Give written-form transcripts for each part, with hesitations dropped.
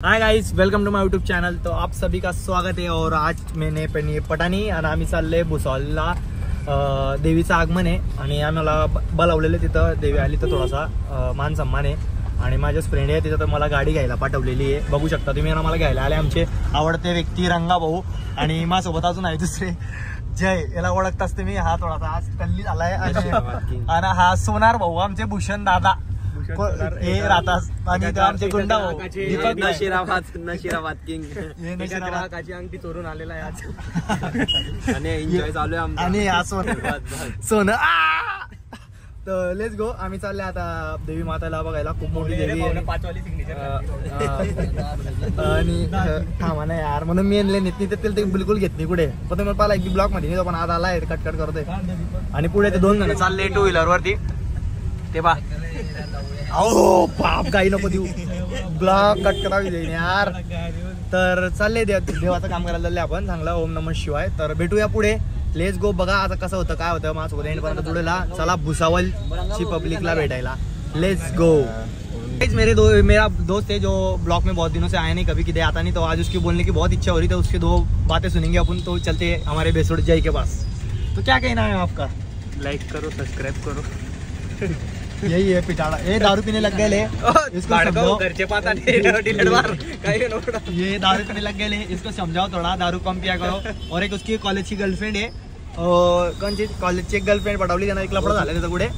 High guys, welcome to my YouTube channel. तो आप सभी का स्वागत है। और आज मैंने पहनी पटाणी आणि आम्ही चालले भुसावळला देवीचं आगमन आहे आणि आम्हाला बोलावलेलं तिथं देवी आली तर थोडासा मान सन्मान आहे आणि माझ्याच फ्रेंड आहे तिथं तर मला गाडी घ्यायला पाठवलेली आहे। बघू शकता तुम्ही मला घ्यायला आले आमचे आवडते व्यक्ती रंगा भाऊ आणि माझ्यासोबत अजून आहे दुसरे जय, याला ओळखताच तुम्ही। हा थोडासा आज कल्ली झालाय आणि हा सोनार भाऊ आमचे भूषण दादा हे राहतात आणि आमचे गुंडा भाऊ दीपक नशिराबाद किंग ग्राहकाची अंगठी चोरून आलेला आहे आज आणि एन्जॉय चालू आहे आमचा। आणि हा सोनं तर लेट्स गो। आम्ही चालले आता देवी माताला बघायला। खूप मोठी देवी आहे आणि थांबा ना यार म्हणून मी आणले नाही तर ते बिलकुल घेत नाही कुठे पण मला पाहिला की ब्लॉक मध्ये नाही पण आज आलाय कटकट करतोय आणि पुढे ते 2 जण चालले 2 व्हीलर वरती ते बा अहो बाप काही नको देऊ ब्लॉक कट करावी जाईल यार। तर चालले देवाचं काम करायला चालले आपण चांगला। ओम नमः शिवाय। तर भेटूया पुढे। Let's go. बघा आता कसं होतं काय होतं माझ्यासोबत एंड पर्यंत जुडेला। चला भुसावळची पब्लिकला भेटायला लेट्स गो। मेरा दोस्त है जो ब्लॉक में बहुत दिनों से आया नहीं, कभी किधर आता नहीं, तो आज उसकी बोलने की बहुत इच्छा हो रही, तो उसकी 2 बातें सुनेंगे अपन। तो चलते हमारे बेसोड़ जय के पास। तो क्या कहना है आपका? लाइक करो, सब्सक्राइब करो। यही है पिटाड़ा। ये दारू पीने लग गए ले घरचे पाता ये दारू पीने लग गए ले, इसको समझाओ थोड़ा दारू कम पिया करो। और एक उसकी कॉलेज की गर्लफ्रेंड है और कोणची कॉलेजची एक गर्लफ्रेंड पटवली त्यांना एक लफडा झाला त्याचा पुढे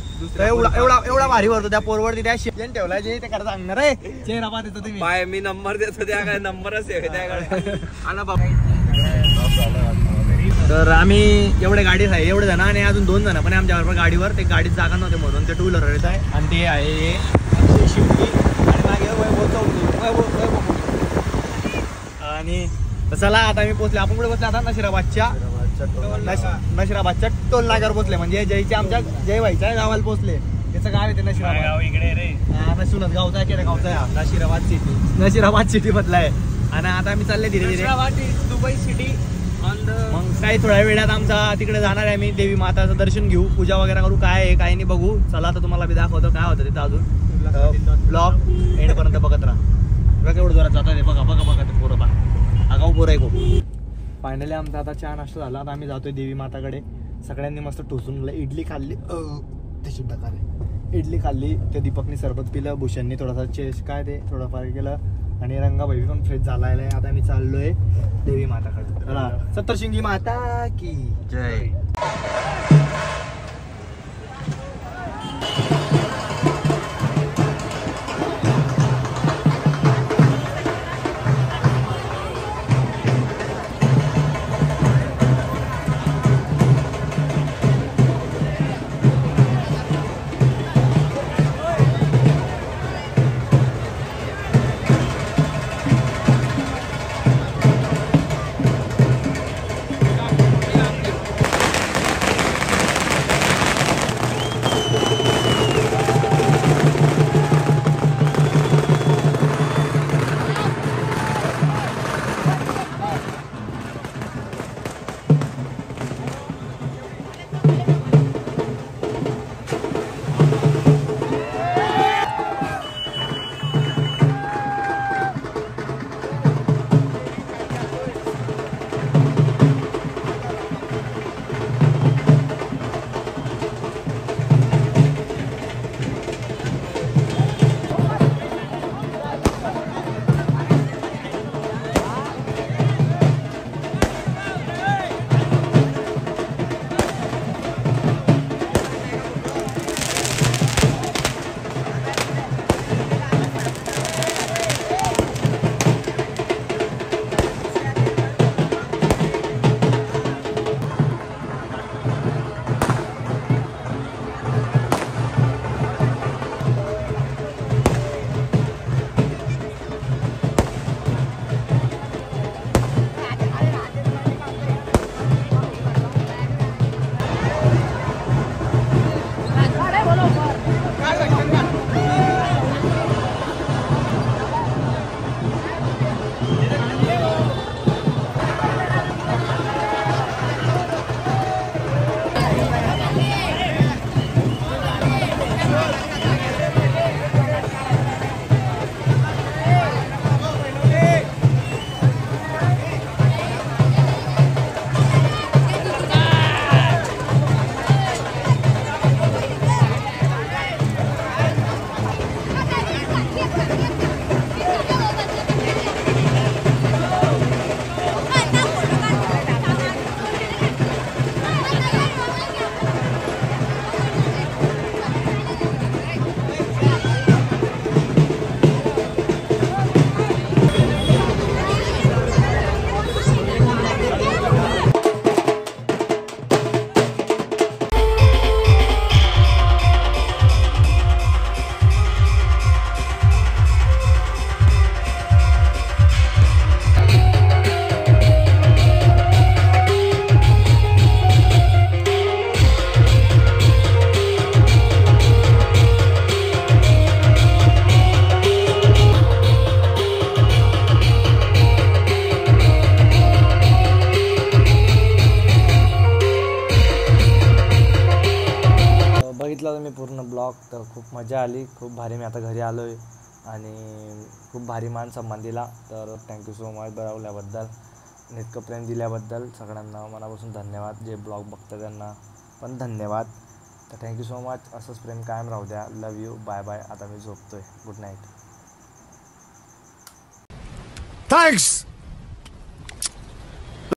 एवढा भारी भरतो त्या पोरवरती त्या शिक्षण ठेवलाय जे ते करत सांगणार आहे चेहरा पाहत येतो तुम्ही पाय मी नंबर देतो त्या काय नंबरच आहे त्याकडे आला बाबा। तर आम्ही एवढे गाडीत आहे एवढे जण आणि अजून 2 जण पण आमच्या बरोबर गाडीवर ते गाडीत जागा नव्हते म्हणून ते 2 व्हीलर येत आहे आणि ते आहे शिवकी आणि मागे आणि चला आता मी पोहोचले। आपण कुठे पोहोचले आता? नशिराबादच्या टोल नाक्यावर पोहोचले म्हणजे जयच्या आमच्या जय व्हायच्या गावाला पोहोचले। त्याचं गाव आहे ते नशिराबाद इकडे रे नसूनच गावचा आहे नशिराबाद सिटी मधला आहे। आणि आता आम्ही चालले धीरे धीरे दुबई सिटी। मग काही थोड्या वेळात आमचा तिकडे जाणार आहे आम्ही देवी माताचं दर्शन घेऊ, पूजा वगैरे करू, काय आहे काय नाही बघू। चला तर तुम्हाला मी दाखवतो काय होतं तिथं अजून। ब्लॉग एंड पर्यंत बघत राहा। बघा एवढं जोरात जातात बघा ते पोरं आगाऊ पोरं आहे खूप। फायनली आमचा आता चहा नाश्ता झाला। आता आम्ही जातोय देवी माताकडे। सगळ्यांनी मस्त टोचून इडली खाल्ली तशी प्रकारे इडली खाल्ली, ते दीपकनी सरबत पिलं, भूषणनी थोडासा चेस काय ते थोडंफार केलं आणि रंगाबाई पण फ्रेश झाला आहे। आता आम्ही चाललोय देवी माताकडे। चला सप्तशृंगी माता की जय। बघितला तुम्ही पूर्ण ब्लॉग तर खूप मजा आली, खूप भारी. मी आता घरी आलो आहे आणि खूप भारी मान सन्मान दिला. तर थँक्यू सो मच बनवल्याबद्दल, इतकं प्रेम दिल्याबद्दल सगळ्यांना मनापासून धन्यवाद. जे ब्लॉग बघतात त्यांना पण धन्यवाद. तर थँक्यू सो मच. असंच प्रेम कायम राहू द्या. Love you. Bye bye. आता मी झोपतोय. Good night. थँक्स.